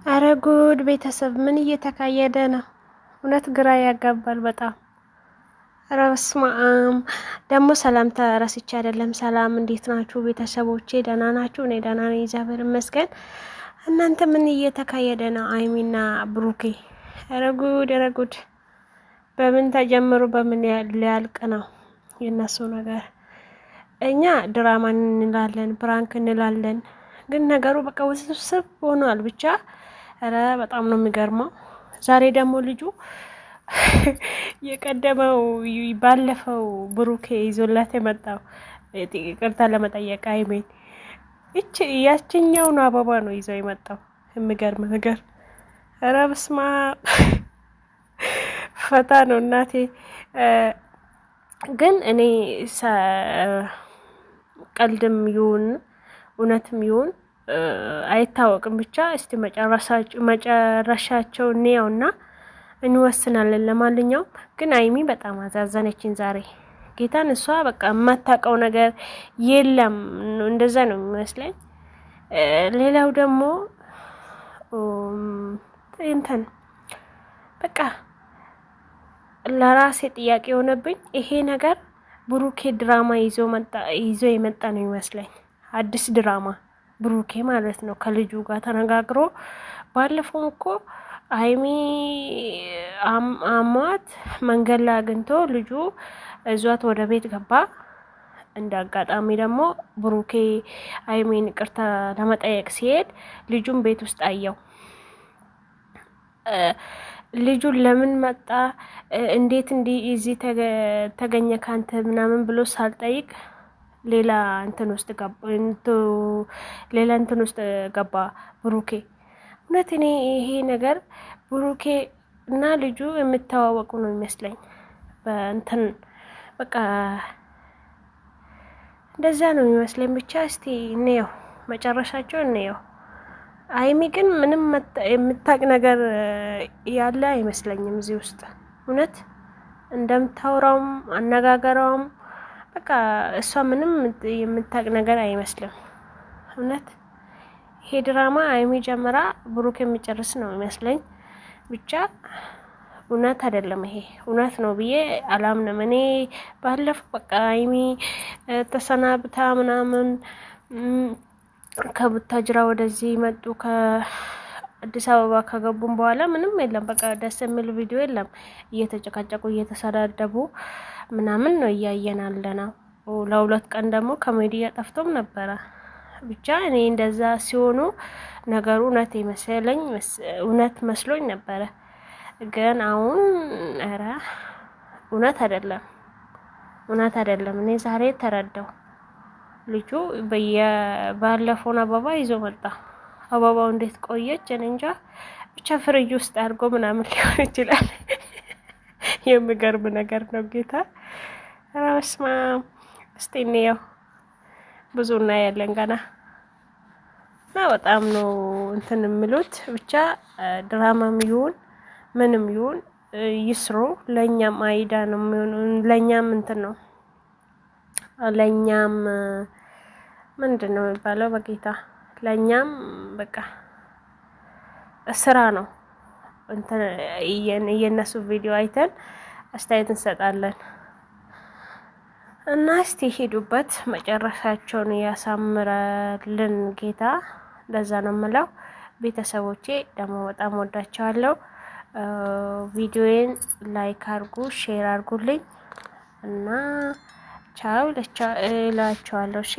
አረ ጉድ! ቤተሰብ ምን እየተካሄደ ነው? እውነት ግራ ያጋባል በጣም። አረ በስመ አብ! ደግሞ ሰላምታ ረስቼ አይደለም። ሰላም እንዴት ናችሁ ቤተሰቦቼ? ደህና ናችሁ? እኔ ደህና ነኝ እግዚአብሔር ይመስገን። እናንተ ምን እየተካሄደ ነው? አይሚና ብሩኬ አረ ጉድ! አረ ጉድ! በምን ተጀምሮ በምን ሊያልቅ ነው የነሱ ነገር? እኛ ድራማ እንላለን፣ ፕራንክ እንላለን፣ ግን ነገሩ በቃ ውስብስብ ሆኗል ብቻ። ኧረ በጣም ነው የሚገርመው። ዛሬ ደግሞ ልጁ የቀደመው ባለፈው ብሩኬ ይዞላት የመጣው ይቅርታ ለመጠየቅ አይሜን ያችኛውን አበባ ነው ይዞ የመጣው። የሚገርም ነገር። ኧረ በስመ አብ ፈታ ነው እናቴ። ግን እኔ ቀልድም ይሁን እውነትም ይሁን አይታወቅም። ብቻ እስቲ መጨረሻቸው እንየውና እንወስናለን። ለማንኛውም ግን አይሚ በጣም አዛዘነችን ዛሬ ጌታን። እሷ በቃ የማታውቀው ነገር የለም፣ እንደዛ ነው የሚመስለኝ። ሌላው ደግሞ እንትን በቃ ለራሴ ጥያቄ የሆነብኝ ይሄ ነገር ብሩኬ ድራማ ይዞ የመጣ ነው ይመስለኝ። አዲስ ድራማ ብሩኬ ማለት ነው ከልጁ ጋር ተነጋግሮ። ባለፈው እኮ አይሚ አሟት መንገድ ላይ አግኝቶ ልጁ እዟት ወደ ቤት ገባ። እንደ አጋጣሚ ደግሞ ብሩኬ አይሚን ይቅርታ ለመጠየቅ ሲሄድ ልጁን ቤት ውስጥ አየው። ልጁን ለምን መጣ እንዴት እዚህ ተገኘ ካንተ ምናምን ብሎ ሳልጠይቅ ሌላ እንትን ውስጥ ገባ ብሩኬ። እውነት እኔ ይሄ ነገር ብሩኬ እና ልጁ የምተዋወቁ ነው ይመስለኝ። በእንትን በቃ እንደዛ ነው የሚመስለኝ። ብቻ እስቲ እንየው፣ መጨረሻቸው እንየው። አይሚ ግን ምንም የምታቅ ነገር ያለ አይመስለኝም እዚህ ውስጥ። እውነት እንደምታወራውም አነጋገሯም በቃ እሷ ምንም የምታቅ ነገር አይመስልም። እውነት ይሄ ድራማ አይሚ ጀምራ ብሩክ የሚጨርስ ነው ይመስለኝ። ብቻ እውነት አይደለም፣ ይሄ እውነት ነው ብዬ አላምንም እኔ። ባለፈው በቃ አይሚ ተሰናብታ ምናምን ከቡታጅራ ወደዚህ መጡ። ከአዲስ አበባ ከገቡም በኋላ ምንም የለም። በቃ ደስ የሚል ቪዲዮ የለም። እየተጨቃጨቁ እየተሰዳደቡ ምናምን ነው እያየን አለነው። ለሁለት ቀን ደግሞ ከሚዲያ ጠፍቶም ነበረ። ብቻ እኔ እንደዛ ሲሆኑ ነገሩ እውነት መስሎኝ ነበረ። ግን አሁን ኧረ እውነት አይደለም። እኔ ዛሬ ተረዳው። ልጁ ባለፈውን አበባ ይዞ መጣ። አበባው እንዴት ቆየች እኔ እንጃ። ብቻ ፍሪጅ ውስጥ አድርጎ ምናምን ሊሆን ይችላል። የሚገርም ነገር ነው ጌታ። ራስማ እስቲ እንየው፣ ብዙ እናያለን ገና እና በጣም ነው እንትን የሚሉት። ብቻ ድራማም ይሁን ምንም ይሁን ይስሩ። ለእኛም አይዳ ነው የሚሆነው። ለእኛም እንትን ነው፣ ለእኛም ምንድን ነው የሚባለው በጌታ ለእኛም በቃ ስራ ነው። እንትን የነሱ ቪዲዮ አይተን አስተያየት እንሰጣለን። እና እስቲ ሄዱበት፣ መጨረሻቸውን ያሳምረልን ጌታ። ለዛ ነው የምለው። ቤተሰቦቼ ደግሞ በጣም ወዳቸዋለሁ። ቪዲዮዬን ላይክ አርጉ፣ ሼር አርጉልኝ እና ቻው እላቸዋለሁ። እሺ